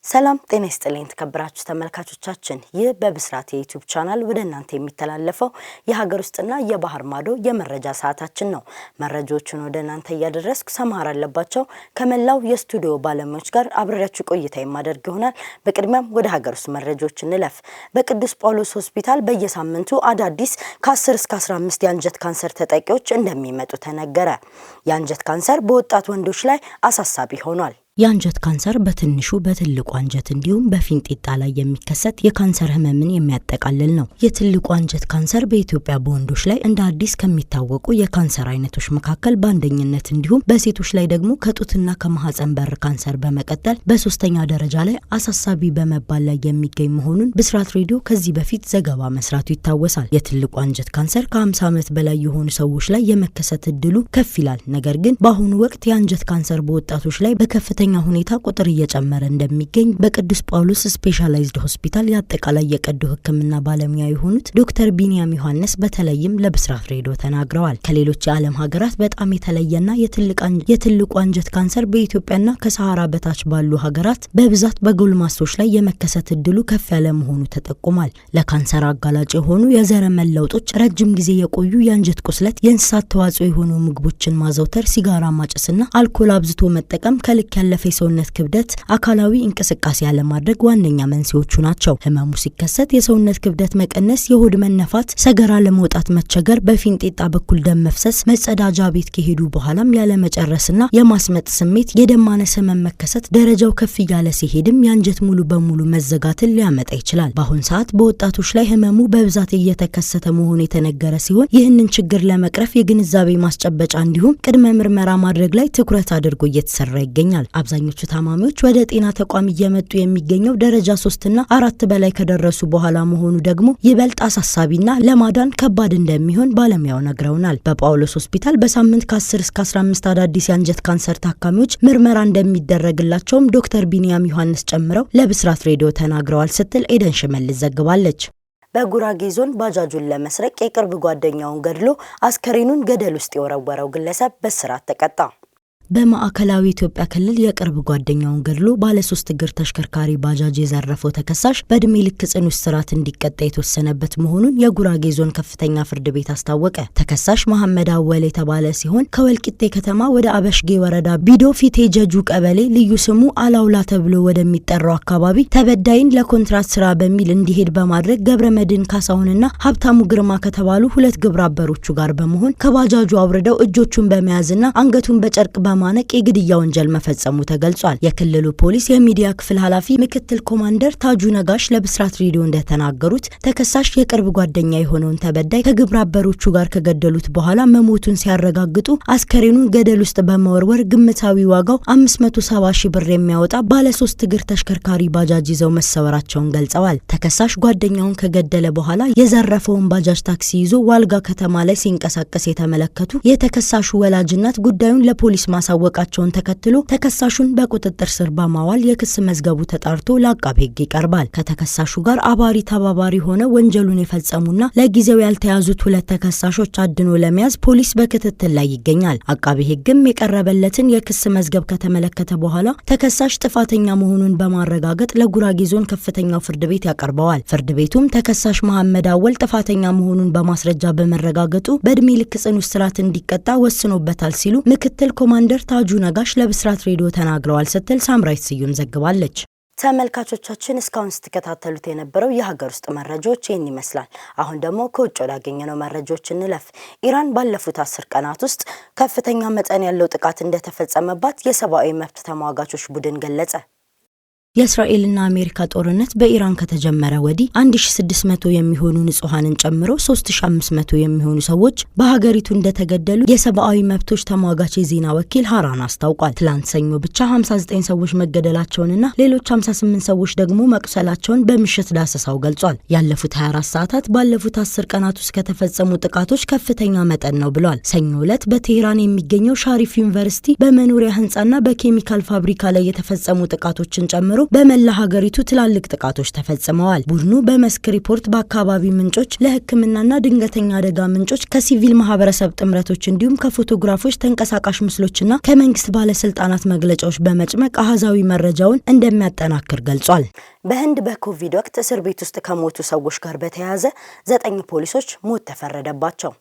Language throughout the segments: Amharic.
ሰላም ጤና ይስጥልኝ ተከብራችሁ ተመልካቾቻችን ይህ በብስራት የዩቲዩብ ቻናል ወደ እናንተ የሚተላለፈው የሀገር ውስጥና የባህር ማዶ የመረጃ ሰዓታችን ነው። መረጃዎቹን ወደ እናንተ እያደረስኩ ሰማራ አለባቸው ከመላው የስቱዲዮ ባለሙያዎች ጋር አብሬያችሁ ቆይታ የማደርግ ይሆናል። በቅድሚያም ወደ ሀገር ውስጥ መረጃዎች እንለፍ። በቅዱስ ጳውሎስ ሆስፒታል በየሳምንቱ አዳዲስ ከ10 እስከ 15 የአንጀት ካንሰር ተጠቂዎች እንደሚመጡ ተነገረ። የአንጀት ካንሰር በወጣት ወንዶች ላይ አሳሳቢ ሆኗል። የአንጀት ካንሰር በትንሹ በትልቁ አንጀት እንዲሁም በፊንጢጣ ላይ የሚከሰት የካንሰር ህመምን የሚያጠቃልል ነው። የትልቁ አንጀት ካንሰር በኢትዮጵያ በወንዶች ላይ እንደ አዲስ ከሚታወቁ የካንሰር አይነቶች መካከል በአንደኝነት እንዲሁም በሴቶች ላይ ደግሞ ከጡትና ከማህፀን በር ካንሰር በመቀጠል በሶስተኛ ደረጃ ላይ አሳሳቢ በመባል ላይ የሚገኝ መሆኑን ብስራት ሬዲዮ ከዚህ በፊት ዘገባ መስራቱ ይታወሳል። የትልቁ አንጀት ካንሰር ከ50 ዓመት በላይ የሆኑ ሰዎች ላይ የመከሰት እድሉ ከፍ ይላል። ነገር ግን በአሁኑ ወቅት የአንጀት ካንሰር በወጣቶች ላይ በከፍተኛ ሁኔታ ቁጥር እየጨመረ እንደሚገኝ በቅዱስ ጳውሎስ ስፔሻላይዝድ ሆስፒታል የአጠቃላይ የቀዶ ህክምና ባለሙያ የሆኑት ዶክተር ቢኒያም ዮሐንስ በተለይም ለብስራት ሬዲዮ ተናግረዋል። ከሌሎች የዓለም ሀገራት በጣም የተለየና የትልቁ አንጀት ካንሰር በኢትዮጵያና ከሰሃራ በታች ባሉ ሀገራት በብዛት በጎልማሶች ላይ የመከሰት እድሉ ከፍ ያለ መሆኑ ተጠቁሟል። ለካንሰር አጋላጭ የሆኑ የዘረመል ለውጦች፣ ረጅም ጊዜ የቆዩ የአንጀት ቁስለት፣ የእንስሳት ተዋጽኦ የሆኑ ምግቦችን ማዘውተር፣ ሲጋራ ማጨስና አልኮል አብዝቶ መጠቀም፣ ከልክ ያለፈ የሰውነት ክብደት፣ አካላዊ እንቅስቃሴ ያለማድረግ ዋነኛ መንስኤዎቹ ናቸው። ህመሙ ሲከሰት የሰውነት ክብደት መቀነስ፣ የሆድ መነፋት፣ ሰገራ ለመውጣት መቸገር፣ በፊንጢጣ በኩል ደም መፍሰስ፣ መጸዳጃ ቤት ከሄዱ በኋላም ያለ መጨረስና የማስመጥ ስሜት፣ የደም ማነስ መከሰት፣ ደረጃው ከፍ እያለ ሲሄድም የአንጀት ሙሉ በሙሉ መዘጋትን ሊያመጣ ይችላል። በአሁን ሰዓት በወጣቶች ላይ ህመሙ በብዛት እየተከሰተ መሆኑ የተነገረ ሲሆን ይህንን ችግር ለመቅረፍ የግንዛቤ ማስጨበጫ እንዲሁም ቅድመ ምርመራ ማድረግ ላይ ትኩረት አድርጎ እየተሰራ ይገኛል። አብዛኞቹ ታማሚዎች ወደ ጤና ተቋም እየመጡ የሚገኘው ደረጃ 3 እና 4 በላይ ከደረሱ በኋላ መሆኑ ደግሞ ይበልጥ አሳሳቢና ለማዳን ከባድ እንደሚሆን ባለሙያው ነግረውናል። በጳውሎስ ሆስፒታል በሳምንት ከ10 እስከ 15 አዳዲስ የአንጀት ካንሰር ታካሚዎች ምርመራ እንደሚደረግላቸውም ዶክተር ቢኒያም ዮሐንስ ጨምረው ለብስራት ሬዲዮ ተናግረዋል ስትል ኤደን ሽመልስ ዘግባለች። በጉራጌ ዞን ባጃጁን ለመስረቅ የቅርብ ጓደኛውን ገድሎ አስከሬኑን ገደል ውስጥ የወረወረው ግለሰብ በእስራት ተቀጣ። በማዕከላዊ ኢትዮጵያ ክልል የቅርብ ጓደኛውን ገድሎ ባለ 3 እግር ተሽከርካሪ ባጃጅ የዘረፈው ተከሳሽ በእድሜ ልክ ጽኑ እስራት እንዲቀጣ የተወሰነበት መሆኑን የጉራጌ ዞን ከፍተኛ ፍርድ ቤት አስታወቀ። ተከሳሽ መሐመድ አወል የተባለ ሲሆን ከወልቂጤ ከተማ ወደ አበሽጌ ወረዳ ቢዶ ፊቴ ጀጁ ቀበሌ ልዩ ስሙ አላውላ ተብሎ ወደሚጠራው አካባቢ ተበዳይን ለኮንትራት ስራ በሚል እንዲሄድ በማድረግ ገብረመድን ካሳሁንና ሀብታሙ ግርማ ከተባሉ 2 ግብረ አበሮቹ ጋር በመሆን ከባጃጁ አውርደው እጆቹን በመያዝና አንገቱን በጨርቅ ማነቅ የግድያ ወንጀል መፈጸሙ ተገልጿል። የክልሉ ፖሊስ የሚዲያ ክፍል ኃላፊ ምክትል ኮማንደር ታጁ ነጋሽ ለብስራት ሬዲዮ እንደተናገሩት ተከሳሽ የቅርብ ጓደኛ የሆነውን ተበዳይ ከግብረ አበሮቹ ጋር ከገደሉት በኋላ መሞቱን ሲያረጋግጡ አስከሬኑን ገደል ውስጥ በመወርወር ግምታዊ ዋጋው 570 ሺህ ብር የሚያወጣ ባለ 3 እግር ተሽከርካሪ ባጃጅ ይዘው መሰወራቸውን ገልጸዋል። ተከሳሽ ጓደኛውን ከገደለ በኋላ የዘረፈውን ባጃጅ ታክሲ ይዞ ዋልጋ ከተማ ላይ ሲንቀሳቀስ የተመለከቱ የተከሳሹ ወላጅናት ጉዳዩን ለፖሊስ ማሳወቃቸውን ተከትሎ ተከሳሹን በቁጥጥር ስር በማዋል የክስ መዝገቡ ተጣርቶ ለአቃቤ ሕግ ይቀርባል። ከተከሳሹ ጋር አባሪ ተባባሪ ሆነው ወንጀሉን የፈጸሙና ለጊዜው ያልተያዙት 2 ተከሳሾች አድኖ ለመያዝ ፖሊስ በክትትል ላይ ይገኛል። አቃቤ ሕግም የቀረበለትን የክስ መዝገብ ከተመለከተ በኋላ ተከሳሽ ጥፋተኛ መሆኑን በማረጋገጥ ለጉራጌ ዞን ከፍተኛው ፍርድ ቤት ያቀርበዋል። ፍርድ ቤቱም ተከሳሽ መሐመድ አወል ጥፋተኛ መሆኑን በማስረጃ በመረጋገጡ በእድሜ ልክ ጽኑ እስራት እንዲቀጣ ወስኖበታል ሲሉ ምክትል ኮማንደር ታጁ ነጋሽ ለብስራት ሬዲዮ ተናግረዋል ስትል ሳምራይት ስዩም ዘግባለች። ተመልካቾቻችን እስካሁን ስትከታተሉት የነበረው የሀገር ውስጥ መረጃዎች ይህን ይመስላል። አሁን ደግሞ ከውጭ ወዳገኘነው መረጃዎች እንለፍ። ኢራን ባለፉት 10 ቀናት ውስጥ ከፍተኛ መጠን ያለው ጥቃት እንደተፈጸመባት የሰብአዊ መብት ተሟጋቾች ቡድን ገለጸ። የእስራኤልና አሜሪካ ጦርነት በኢራን ከተጀመረ ወዲህ 1600 የሚሆኑ ንጹሃንን ጨምሮ 3500 የሚሆኑ ሰዎች በሀገሪቱ እንደተገደሉ የሰብአዊ መብቶች ተሟጋች የዜና ወኪል ሃራን አስታውቋል። ትላንት ሰኞ ብቻ 59 ሰዎች መገደላቸውንና ሌሎች 58 ሰዎች ደግሞ መቁሰላቸውን በምሽት ዳሰሳው ገልጿል። ያለፉት 24 ሰዓታት ባለፉት 10 ቀናት ውስጥ ከተፈጸሙ ጥቃቶች ከፍተኛ መጠን ነው ብሏል። ሰኞ ዕለት በቴህራን የሚገኘው ሻሪፍ ዩኒቨርሲቲ በመኖሪያ ህንጻና በኬሚካል ፋብሪካ ላይ የተፈጸሙ ጥቃቶችን ጨምሮ በመላ ሀገሪቱ ትላልቅ ጥቃቶች ተፈጽመዋል። ቡድኑ በመስክ ሪፖርት በአካባቢ ምንጮች፣ ለሕክምናና ድንገተኛ አደጋ ምንጮች፣ ከሲቪል ማህበረሰብ ጥምረቶች እንዲሁም ከፎቶግራፎች፣ ተንቀሳቃሽ ምስሎችና ከመንግስት ባለስልጣናት መግለጫዎች በመጭመቅ አሃዛዊ መረጃውን እንደሚያጠናክር ገልጿል። በህንድ በኮቪድ ወቅት እስር ቤት ውስጥ ከሞቱ ሰዎች ጋር በተያያዘ 9 ፖሊሶች ሞት ተፈረደባቸው።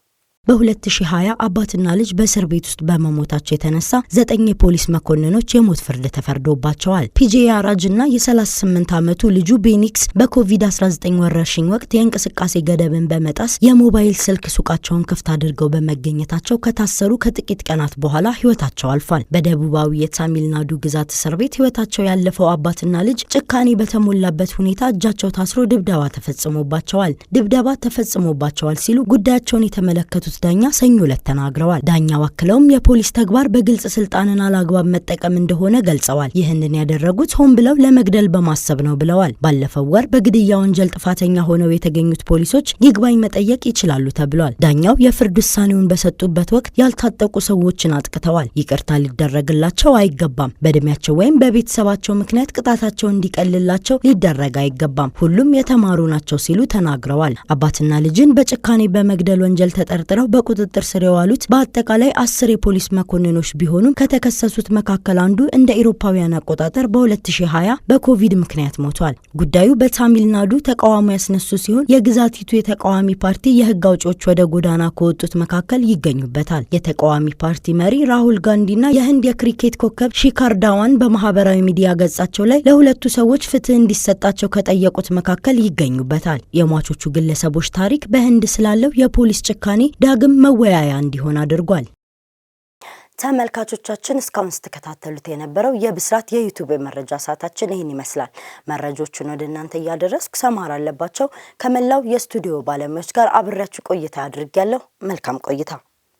በ2020 አባትና ልጅ በእስር ቤት ውስጥ በመሞታቸው የተነሳ 9 የፖሊስ መኮንኖች የሞት ፍርድ ተፈርዶባቸዋል። ፒጄ አራጅና የ38 ዓመቱ ልጁ ቤኒክስ በኮቪድ-19 ወረርሽኝ ወቅት የእንቅስቃሴ ገደብን በመጣስ የሞባይል ስልክ ሱቃቸውን ክፍት አድርገው በመገኘታቸው ከታሰሩ ከጥቂት ቀናት በኋላ ህይወታቸው አልፏል። በደቡባዊ የታሚልናዱ ግዛት እስር ቤት ህይወታቸው ያለፈው አባትና ልጅ ጭካኔ በተሞላበት ሁኔታ እጃቸው ታስሮ ድብደባ ተፈጽሞባቸዋል ሲሉ ጉዳያቸውን የተመለከቱት ዳኛ ሰኞ ዕለት ተናግረዋል። ዳኛው አክለውም የፖሊስ ተግባር በግልጽ ስልጣንን አላግባብ መጠቀም እንደሆነ ገልጸዋል። ይህንን ያደረጉት ሆን ብለው ለመግደል በማሰብ ነው ብለዋል። ባለፈው ወር በግድያ ወንጀል ጥፋተኛ ሆነው የተገኙት ፖሊሶች ይግባኝ መጠየቅ ይችላሉ ተብሏል። ዳኛው የፍርድ ውሳኔውን በሰጡበት ወቅት ያልታጠቁ ሰዎችን አጥቅተዋል፣ ይቅርታ ሊደረግላቸው አይገባም፣ በእድሜያቸው ወይም በቤተሰባቸው ምክንያት ቅጣታቸው እንዲቀልላቸው ሊደረግ አይገባም፣ ሁሉም የተማሩ ናቸው ሲሉ ተናግረዋል። አባትና ልጅን በጭካኔ በመግደል ወንጀል ተጠርጥረው በቁጥጥር ስር የዋሉት በአጠቃላይ 10 የፖሊስ መኮንኖች ቢሆኑም ከተከሰሱት መካከል አንዱ እንደ ኢሮፓውያን አቆጣጠር በ2020 በኮቪድ ምክንያት ሞቷል። ጉዳዩ በታሚልናዱ ተቃውሞ ያስነሱ ሲሆን የግዛቲቱ የተቃዋሚ ፓርቲ የህግ አውጪዎች ወደ ጎዳና ከወጡት መካከል ይገኙበታል። የተቃዋሚ ፓርቲ መሪ ራሁል ጋንዲና የህንድ የክሪኬት ኮከብ ሺካር ዳዋን በማህበራዊ ሚዲያ ገጻቸው ላይ ለሁለቱ ሰዎች ፍትህ እንዲሰጣቸው ከጠየቁት መካከል ይገኙበታል። የሟቾቹ ግለሰቦች ታሪክ በህንድ ስላለው የፖሊስ ጭካኔ ዳግም መወያያ እንዲሆን አድርጓል። ተመልካቾቻችን እስካሁን ስትከታተሉት የነበረው የብስራት የዩቲዩብ መረጃ ሰዓታችን ይህን ይመስላል። መረጃዎቹን ወደ እናንተ እያደረስኩ ሰማር አለባቸው ከመላው የስቱዲዮ ባለሙያዎች ጋር አብሬያችሁ ቆይታ አድርጌያለሁ። መልካም ቆይታ።